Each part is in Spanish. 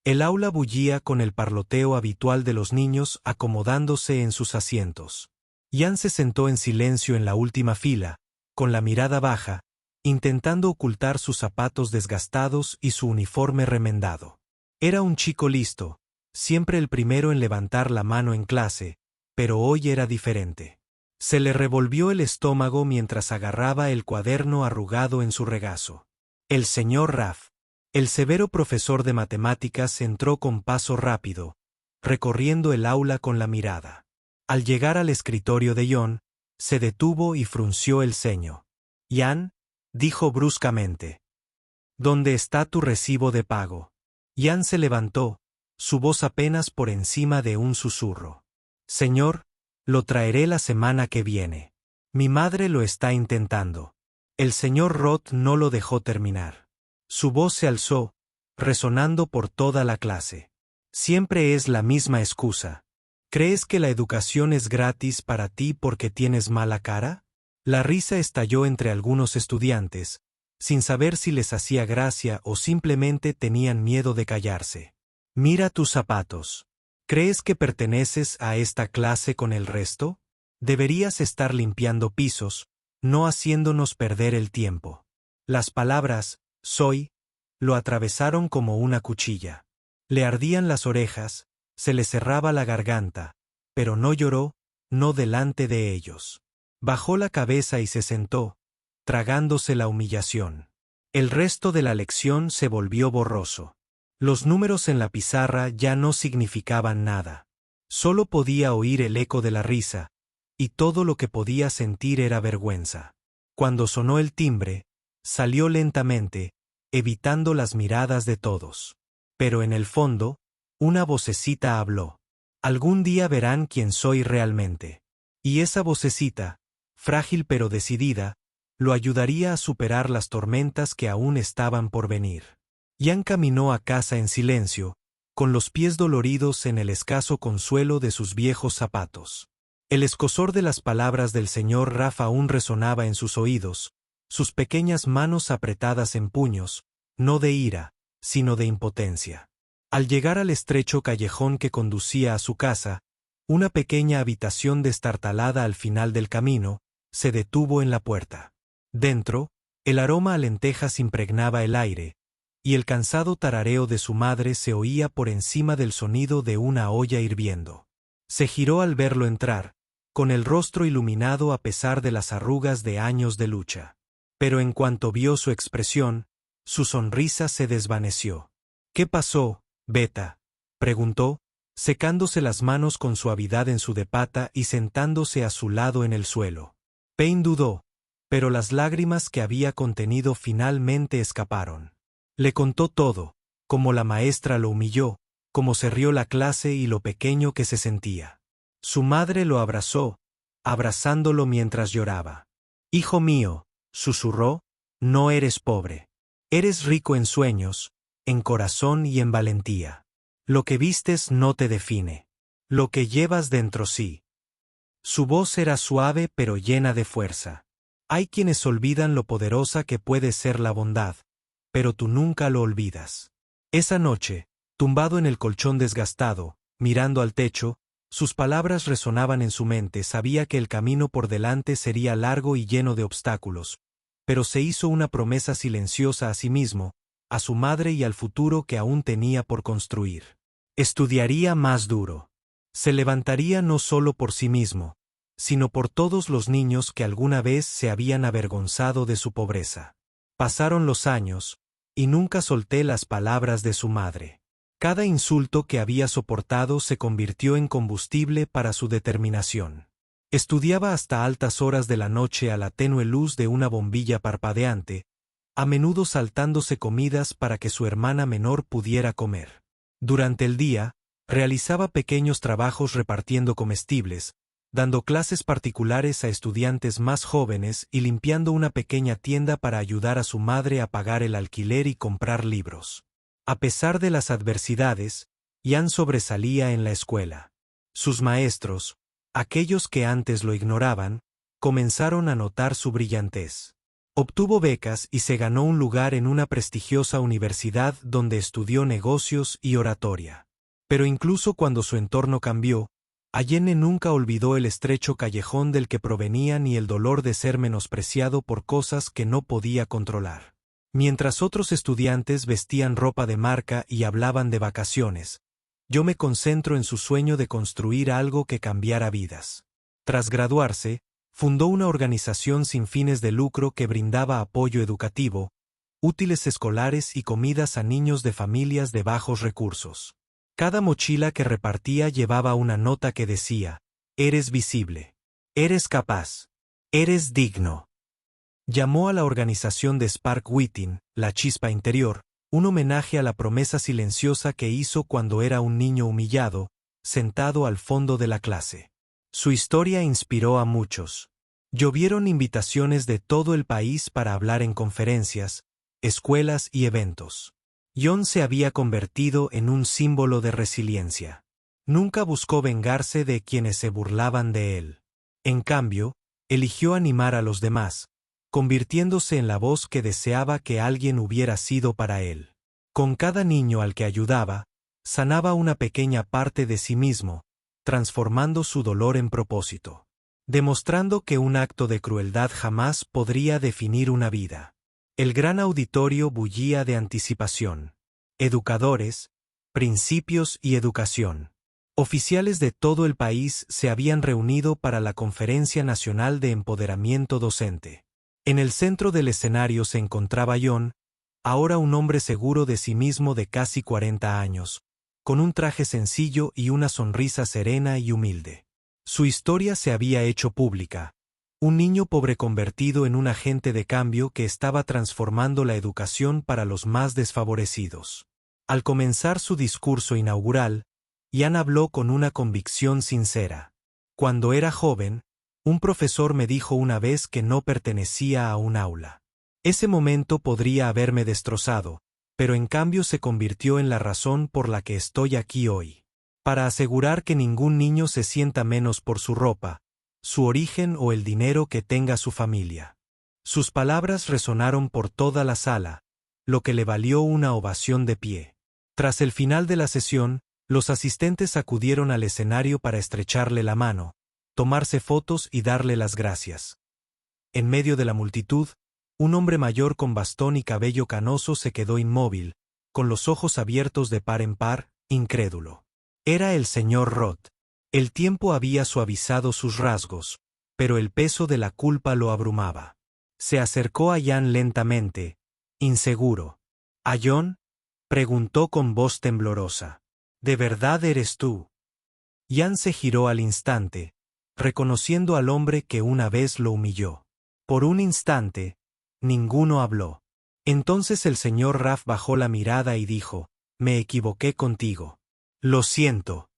El aula bullía con el parloteo habitual de los niños acomodándose en sus asientos. Ian se sentó en silencio en la última fila, con la mirada baja, intentando ocultar sus zapatos desgastados y su uniforme remendado. Era un chico listo, siempre el primero en levantar la mano en clase, pero hoy era diferente. Se le revolvió el estómago mientras agarraba el cuaderno arrugado en su regazo. El señor Raff, el severo profesor de matemáticas, entró con paso rápido, recorriendo el aula con la mirada. Al llegar al escritorio de Ian, se detuvo y frunció el ceño. «Ian», dijo bruscamente. «¿Dónde está tu recibo de pago?» Ian se levantó, su voz apenas por encima de un susurro. «Señor, lo traeré la semana que viene. Mi madre lo está intentando». El señor Roth no lo dejó terminar. Su voz se alzó, resonando por toda la clase. «Siempre es la misma excusa. ¿Crees que la educación es gratis para ti porque tienes mala cara?» La risa estalló entre algunos estudiantes, sin saber si les hacía gracia o simplemente tenían miedo de callarse. «Mira tus zapatos. ¿Crees que perteneces a esta clase con el resto? Deberías estar limpiando pisos, no haciéndonos perder el tiempo». Las palabras «soy» lo atravesaron como una cuchilla. Le ardían las orejas, se le cerraba la garganta, pero no lloró, no delante de ellos. Bajó la cabeza y se sentó, tragándose la humillación. El resto de la lección se volvió borroso. Los números en la pizarra ya no significaban nada. Solo podía oír el eco de la risa, y todo lo que podía sentir era vergüenza. Cuando sonó el timbre, salió lentamente, evitando las miradas de todos. Pero en el fondo, una vocecita habló. «Algún día verán quién soy realmente». Y esa vocecita, frágil pero decidida, lo ayudaría a superar las tormentas que aún estaban por venir. Ian caminó a casa en silencio, con los pies doloridos en el escaso consuelo de sus viejos zapatos. El escozor de las palabras del señor Raff aún resonaba en sus oídos, sus pequeñas manos apretadas en puños, no de ira, sino de impotencia. Al llegar al estrecho callejón que conducía a su casa, una pequeña habitación destartalada al final del camino, se detuvo en la puerta. Dentro, el aroma a lentejas impregnaba el aire, y el cansado tarareo de su madre se oía por encima del sonido de una olla hirviendo. Se giró al verlo entrar, con el rostro iluminado a pesar de las arrugas de años de lucha. Pero en cuanto vio su expresión, su sonrisa se desvaneció. «¿Qué pasó, Beta?», preguntó, secándose las manos con suavidad en su de pata y sentándose a su lado en el suelo. Payne dudó, pero las lágrimas que había contenido finalmente escaparon. Le contó todo, cómo la maestra lo humilló, cómo se rió la clase y lo pequeño que se sentía. Su madre lo abrazó, abrazándolo mientras lloraba. «Hijo mío», susurró, «no eres pobre. Eres rico en sueños, en corazón y en valentía. Lo que vistes no te define. Lo que llevas dentro sí». Su voz era suave pero llena de fuerza. «Hay quienes olvidan lo poderosa que puede ser la bondad, pero tú nunca lo olvidas». Esa noche, tumbado en el colchón desgastado, mirando al techo, sus palabras resonaban en su mente. Sabía que el camino por delante sería largo y lleno de obstáculos, pero se hizo una promesa silenciosa a sí mismo, a su madre y al futuro que aún tenía por construir. Estudiaría más duro. Se levantaría no solo por sí mismo, sino por todos los niños que alguna vez se habían avergonzado de su pobreza. Pasaron los años, y nunca solté las palabras de su madre. Cada insulto que había soportado se convirtió en combustible para su determinación. Estudiaba hasta altas horas de la noche a la tenue luz de una bombilla parpadeante, a menudo saltándose comidas para que su hermana menor pudiera comer. Durante el día, realizaba pequeños trabajos repartiendo comestibles, dando clases particulares a estudiantes más jóvenes y limpiando una pequeña tienda para ayudar a su madre a pagar el alquiler y comprar libros. A pesar de las adversidades, Ian sobresalía en la escuela. Sus maestros, aquellos que antes lo ignoraban, comenzaron a notar su brillantez. Obtuvo becas y se ganó un lugar en una prestigiosa universidad donde estudió negocios y oratoria. Pero incluso cuando su entorno cambió, Allende nunca olvidó el estrecho callejón del que provenía ni el dolor de ser menospreciado por cosas que no podía controlar. Mientras otros estudiantes vestían ropa de marca y hablaban de vacaciones, yo me concentro en su sueño de construir algo que cambiara vidas. Tras graduarse, fundó una organización sin fines de lucro que brindaba apoyo educativo, útiles escolares y comidas a niños de familias de bajos recursos. Cada mochila que repartía llevaba una nota que decía: eres visible, eres capaz, eres digno. Llamó a la organización de Spark Within, la chispa interior, un homenaje a la promesa silenciosa que hizo cuando era un niño humillado, sentado al fondo de la clase. Su historia inspiró a muchos. Llovieron invitaciones de todo el país para hablar en conferencias, escuelas y eventos. John se había convertido en un símbolo de resiliencia. Nunca buscó vengarse de quienes se burlaban de él. En cambio, eligió animar a los demás, convirtiéndose en la voz que deseaba que alguien hubiera sido para él. Con cada niño al que ayudaba, sanaba una pequeña parte de sí mismo, transformando su dolor en propósito, demostrando que un acto de crueldad jamás podría definir una vida. El gran auditorio bullía de anticipación. Educadores, principios y educación. Oficiales de todo el país se habían reunido para la Conferencia Nacional de Empoderamiento Docente. En el centro del escenario se encontraba John, ahora un hombre seguro de sí mismo de casi 40 años, con un traje sencillo y una sonrisa serena y humilde. Su historia se había hecho pública. Un niño pobre convertido en un agente de cambio que estaba transformando la educación para los más desfavorecidos. Al comenzar su discurso inaugural, Ian habló con una convicción sincera. Cuando era joven, un profesor me dijo una vez que no pertenecía a un aula. Ese momento podría haberme destrozado, pero en cambio se convirtió en la razón por la que estoy aquí hoy. Para asegurar que ningún niño se sienta menos por su ropa, su origen o el dinero que tenga su familia. Sus palabras resonaron por toda la sala, lo que le valió una ovación de pie. Tras el final de la sesión, los asistentes acudieron al escenario para estrecharle la mano, tomarse fotos y darle las gracias. En medio de la multitud, un hombre mayor con bastón y cabello canoso se quedó inmóvil, con los ojos abiertos de par en par, incrédulo. Era el señor Roth. El tiempo había suavizado sus rasgos, pero el peso de la culpa lo abrumaba. Se acercó a Ian lentamente, inseguro. ¿A John?, preguntó con voz temblorosa. ¿De verdad eres tú? Ian se giró al instante, reconociendo al hombre que una vez lo humilló. Por un instante, ninguno habló. Entonces el señor Raff bajó la mirada y dijo: me equivoqué contigo. Lo siento.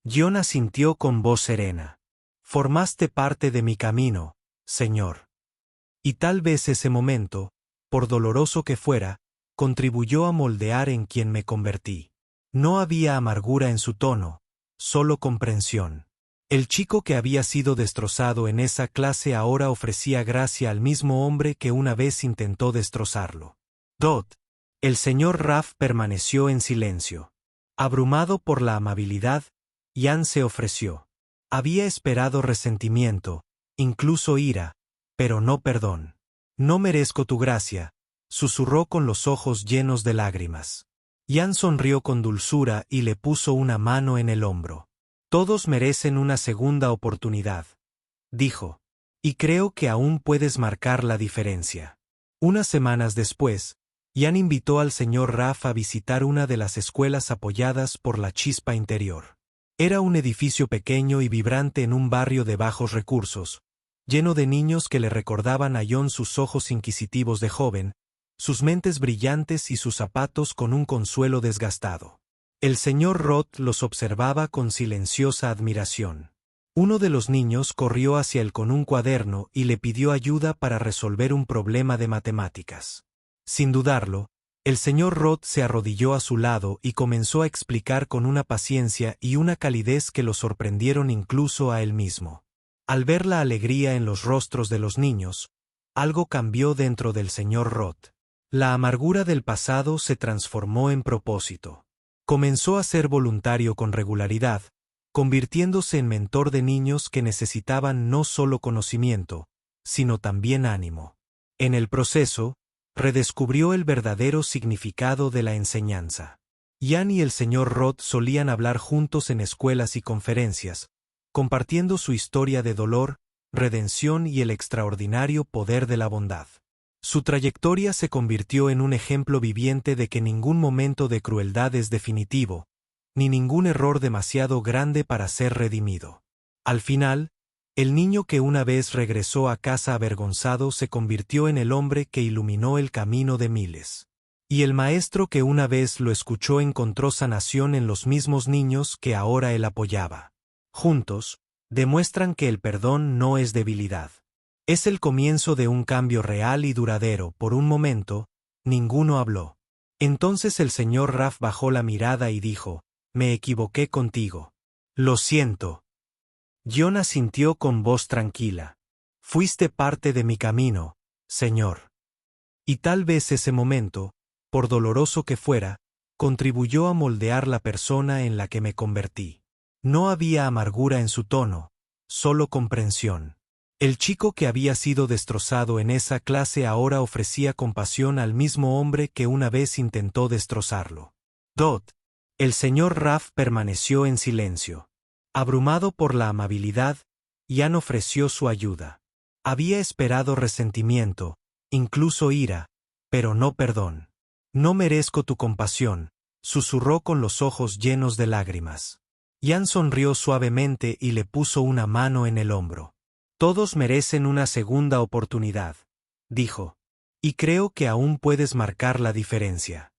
John asintió con voz serena. Formaste parte de mi camino, señor. Y tal vez ese momento, por doloroso que fuera, contribuyó a moldear en quien me convertí. No había amargura en su tono, solo comprensión. El chico que había sido destrozado en esa clase ahora ofrecía gracia al mismo hombre que una vez intentó destrozarlo. Dot. El señor Raff permaneció en silencio. Abrumado por la amabilidad, Ian se ofreció. Había esperado resentimiento, incluso ira, pero no perdón. No merezco tu gracia, susurró con los ojos llenos de lágrimas. Ian sonrió con dulzura y le puso una mano en el hombro. Todos merecen una segunda oportunidad, dijo. Y creo que aún puedes marcar la diferencia. Unas semanas después, Ian invitó al señor Raff a visitar una de las escuelas apoyadas por la chispa interior. Era un edificio pequeño y vibrante en un barrio de bajos recursos, lleno de niños que le recordaban a John sus ojos inquisitivos de joven, sus mentes brillantes y sus zapatos con un consuelo desgastado. El señor Roth los observaba con silenciosa admiración. Uno de los niños corrió hacia él con un cuaderno y le pidió ayuda para resolver un problema de matemáticas. Sin dudarlo, el señor Roth se arrodilló a su lado y comenzó a explicar con una paciencia y una calidez que lo sorprendieron incluso a él mismo. Al ver la alegría en los rostros de los niños, algo cambió dentro del señor Roth. La amargura del pasado se transformó en propósito. Comenzó a ser voluntario con regularidad, convirtiéndose en mentor de niños que necesitaban no solo conocimiento, sino también ánimo. En el proceso, redescubrió el verdadero significado de la enseñanza. Jan y el señor Roth solían hablar juntos en escuelas y conferencias, compartiendo su historia de dolor, redención y el extraordinario poder de la bondad. Su trayectoria se convirtió en un ejemplo viviente de que ningún momento de crueldad es definitivo, ni ningún error demasiado grande para ser redimido. Al final, el niño que una vez regresó a casa avergonzado se convirtió en el hombre que iluminó el camino de miles. Y el maestro que una vez lo escuchó encontró sanación en los mismos niños que ahora él apoyaba. Juntos, demuestran que el perdón no es debilidad. Es el comienzo de un cambio real y duradero. Por un momento, ninguno habló. Entonces el señor Raff bajó la mirada y dijo, «Me equivoqué contigo. Lo siento». Jon asintió con voz tranquila. «Fuiste parte de mi camino, señor». Y tal vez ese momento, por doloroso que fuera, contribuyó a moldear la persona en la que me convertí. No había amargura en su tono, solo comprensión. El chico que había sido destrozado en esa clase ahora ofrecía compasión al mismo hombre que una vez intentó destrozarlo. El señor Raff permaneció en silencio. Abrumado por la amabilidad, Jan ofreció su ayuda. Había esperado resentimiento, incluso ira, pero no perdón. «No merezco tu compasión», susurró con los ojos llenos de lágrimas. Jan sonrió suavemente y le puso una mano en el hombro. «Todos merecen una segunda oportunidad», dijo. «Y creo que aún puedes marcar la diferencia».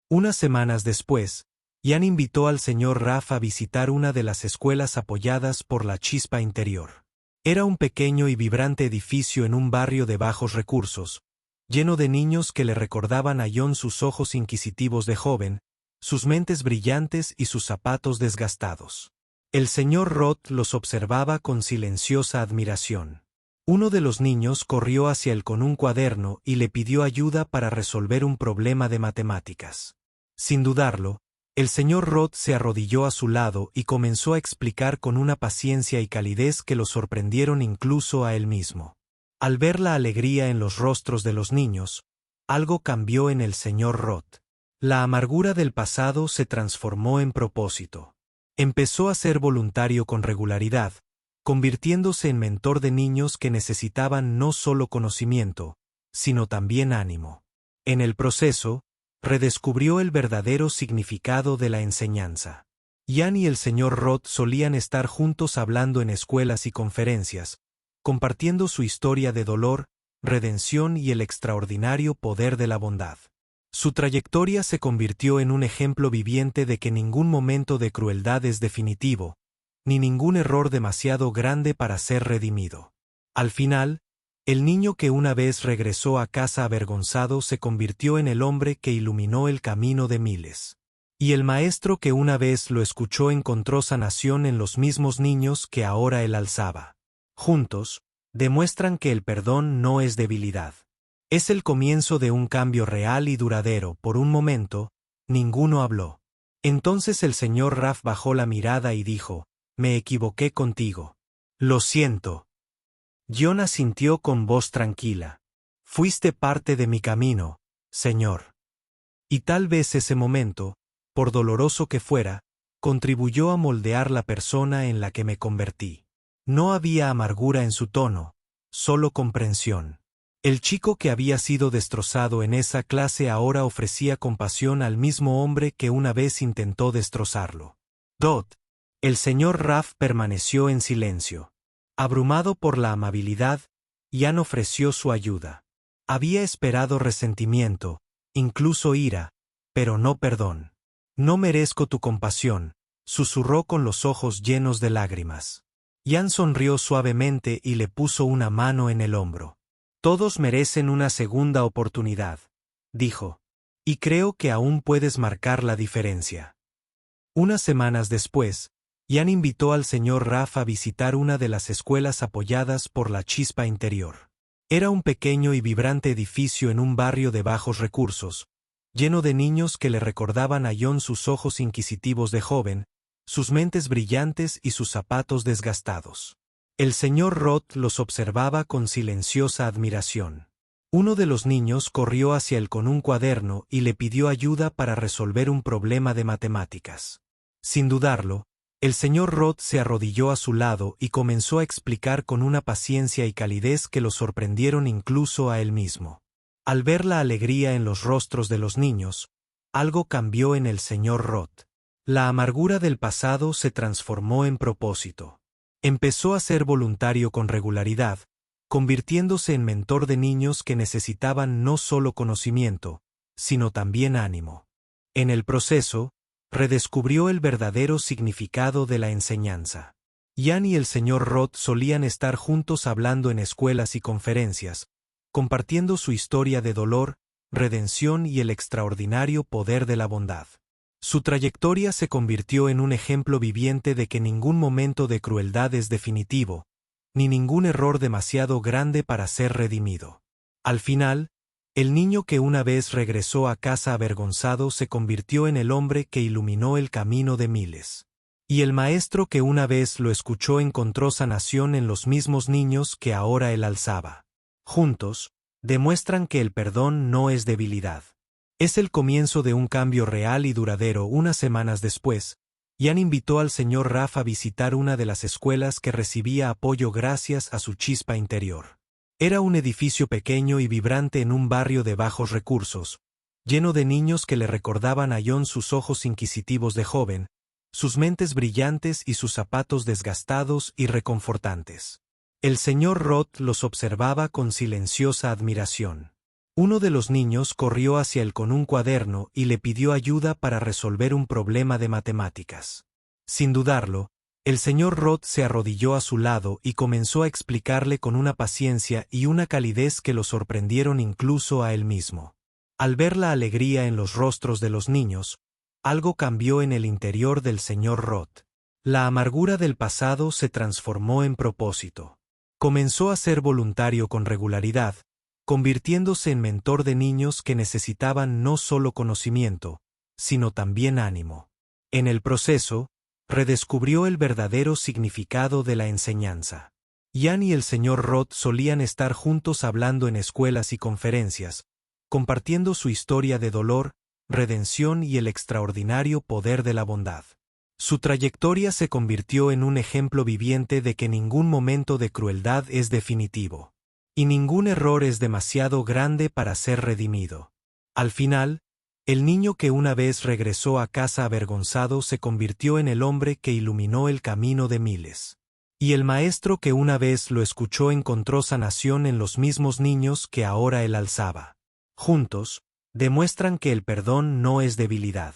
Unas semanas después, Jan invitó al señor Raff a visitar una de las escuelas apoyadas por la Chispa Interior. Era un pequeño y vibrante edificio en un barrio de bajos recursos, lleno de niños que le recordaban a Jon sus ojos inquisitivos de joven, sus mentes brillantes y sus zapatos desgastados. El señor Roth los observaba con silenciosa admiración. Uno de los niños corrió hacia él con un cuaderno y le pidió ayuda para resolver un problema de matemáticas. Sin dudarlo, el señor Roth se arrodilló a su lado y comenzó a explicar con una paciencia y calidez que lo sorprendieron incluso a él mismo. Al ver la alegría en los rostros de los niños, algo cambió en el señor Roth. La amargura del pasado se transformó en propósito. Empezó a ser voluntario con regularidad, convirtiéndose en mentor de niños que necesitaban no solo conocimiento, sino también ánimo. En el proceso, redescubrió el verdadero significado de la enseñanza. Jan y el señor Roth solían estar juntos hablando en escuelas y conferencias, compartiendo su historia de dolor, redención y el extraordinario poder de la bondad. Su trayectoria se convirtió en un ejemplo viviente de que ningún momento de crueldad es definitivo, ni ningún error demasiado grande para ser redimido. Al final, el niño que una vez regresó a casa avergonzado se convirtió en el hombre que iluminó el camino de miles. Y el maestro que una vez lo escuchó encontró sanación en los mismos niños que ahora él alzaba. Juntos, demuestran que el perdón no es debilidad. Es el comienzo de un cambio real y duradero. Por un momento, ninguno habló. Entonces el señor Raff bajó la mirada y dijo, «Me equivoqué contigo. Lo siento». Jon asintió con voz tranquila. «Fuiste parte de mi camino, señor». Y tal vez ese momento, por doloroso que fuera, contribuyó a moldear la persona en la que me convertí. No había amargura en su tono, solo comprensión. El chico que había sido destrozado en esa clase ahora ofrecía compasión al mismo hombre que una vez intentó destrozarlo. El señor Raff permaneció en silencio. Abrumado por la amabilidad, Jan ofreció su ayuda. Había esperado resentimiento, incluso ira, pero no perdón. «No merezco tu compasión», susurró con los ojos llenos de lágrimas. Jan sonrió suavemente y le puso una mano en el hombro. «Todos merecen una segunda oportunidad», dijo. «Y creo que aún puedes marcar la diferencia». Unas semanas después, Jan invitó al señor Raff a visitar una de las escuelas apoyadas por la Chispa Interior. Era un pequeño y vibrante edificio en un barrio de bajos recursos, lleno de niños que le recordaban a John sus ojos inquisitivos de joven, sus mentes brillantes y sus zapatos desgastados. El señor Roth los observaba con silenciosa admiración. Uno de los niños corrió hacia él con un cuaderno y le pidió ayuda para resolver un problema de matemáticas. Sin dudarlo, el señor Roth se arrodilló a su lado y comenzó a explicar con una paciencia y calidez que lo sorprendieron incluso a él mismo. Al ver la alegría en los rostros de los niños, algo cambió en el señor Roth. La amargura del pasado se transformó en propósito. Empezó a ser voluntario con regularidad, convirtiéndose en mentor de niños que necesitaban no solo conocimiento, sino también ánimo. En el proceso, redescubrió el verdadero significado de la enseñanza. Jan y el señor Roth solían estar juntos hablando en escuelas y conferencias, compartiendo su historia de dolor, redención y el extraordinario poder de la bondad. Su trayectoria se convirtió en un ejemplo viviente de que ningún momento de crueldad es definitivo, ni ningún error demasiado grande para ser redimido. Al final, el niño que una vez regresó a casa avergonzado se convirtió en el hombre que iluminó el camino de miles. Y el maestro que una vez lo escuchó encontró sanación en los mismos niños que ahora él alzaba. Juntos, demuestran que el perdón no es debilidad. Es el comienzo de un cambio real y duradero. Unas semanas después, Jan invitó al señor Raff a visitar una de las escuelas que recibía apoyo gracias a su chispa interior. Era un edificio pequeño y vibrante en un barrio de bajos recursos, lleno de niños que le recordaban a John sus ojos inquisitivos de joven, sus mentes brillantes y sus zapatos desgastados y reconfortantes. El señor Roth los observaba con silenciosa admiración. Uno de los niños corrió hacia él con un cuaderno y le pidió ayuda para resolver un problema de matemáticas. Sin dudarlo, el señor Roth se arrodilló a su lado y comenzó a explicarle con una paciencia y una calidez que lo sorprendieron incluso a él mismo. Al ver la alegría en los rostros de los niños, algo cambió en el interior del señor Roth. La amargura del pasado se transformó en propósito. Comenzó a ser voluntario con regularidad, convirtiéndose en mentor de niños que necesitaban no solo conocimiento, sino también ánimo. En el proceso, redescubrió el verdadero significado de la enseñanza. Jan y el señor Roth solían estar juntos hablando en escuelas y conferencias, compartiendo su historia de dolor, redención y el extraordinario poder de la bondad. Su trayectoria se convirtió en un ejemplo viviente de que ningún momento de crueldad es definitivo. Y ningún error es demasiado grande para ser redimido. Al final, el niño que una vez regresó a casa avergonzado se convirtió en el hombre que iluminó el camino de miles. Y el maestro que una vez lo escuchó encontró sanación en los mismos niños que ahora él alzaba. Juntos, demuestran que el perdón no es debilidad.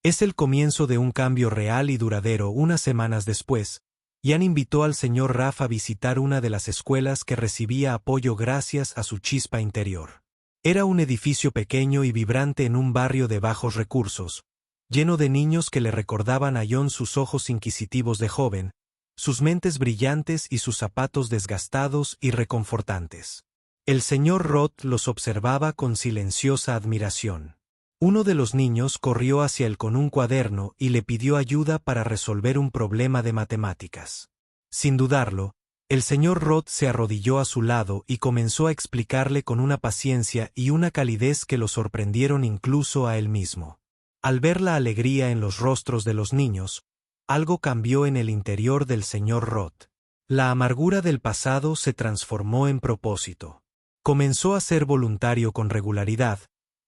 Es el comienzo de un cambio real y duradero. Unas semanas después, Jan invitó al señor Raff a visitar una de las escuelas que recibía apoyo gracias a su chispa interior. Era un edificio pequeño y vibrante en un barrio de bajos recursos, lleno de niños que le recordaban a John sus ojos inquisitivos de joven, sus mentes brillantes y sus zapatos desgastados y reconfortantes. El señor Roth los observaba con silenciosa admiración. Uno de los niños corrió hacia él con un cuaderno y le pidió ayuda para resolver un problema de matemáticas. Sin dudarlo, el señor Roth se arrodilló a su lado y comenzó a explicarle con una paciencia y una calidez que lo sorprendieron incluso a él mismo. Al ver la alegría en los rostros de los niños, algo cambió en el interior del señor Roth. La amargura del pasado se transformó en propósito. Comenzó a ser voluntario con regularidad,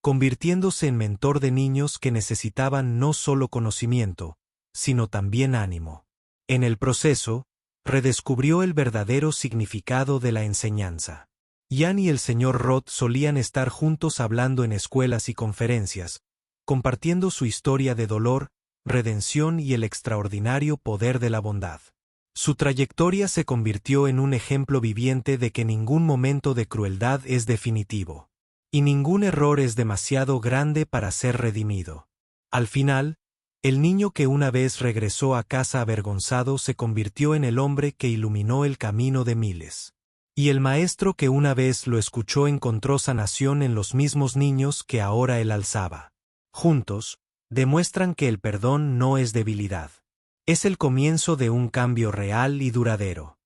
convirtiéndose en mentor de niños que necesitaban no solo conocimiento, sino también ánimo. En el proceso, redescubrió el verdadero significado de la enseñanza. Jan y el señor Roth solían estar juntos hablando en escuelas y conferencias, compartiendo su historia de dolor, redención y el extraordinario poder de la bondad. Su trayectoria se convirtió en un ejemplo viviente de que ningún momento de crueldad es definitivo. Y ningún error es demasiado grande para ser redimido. Al final, el niño que una vez regresó a casa avergonzado se convirtió en el hombre que iluminó el camino de miles. Y el maestro que una vez lo escuchó encontró sanación en los mismos niños que ahora él alzaba. Juntos, demuestran que el perdón no es debilidad. Es el comienzo de un cambio real y duradero.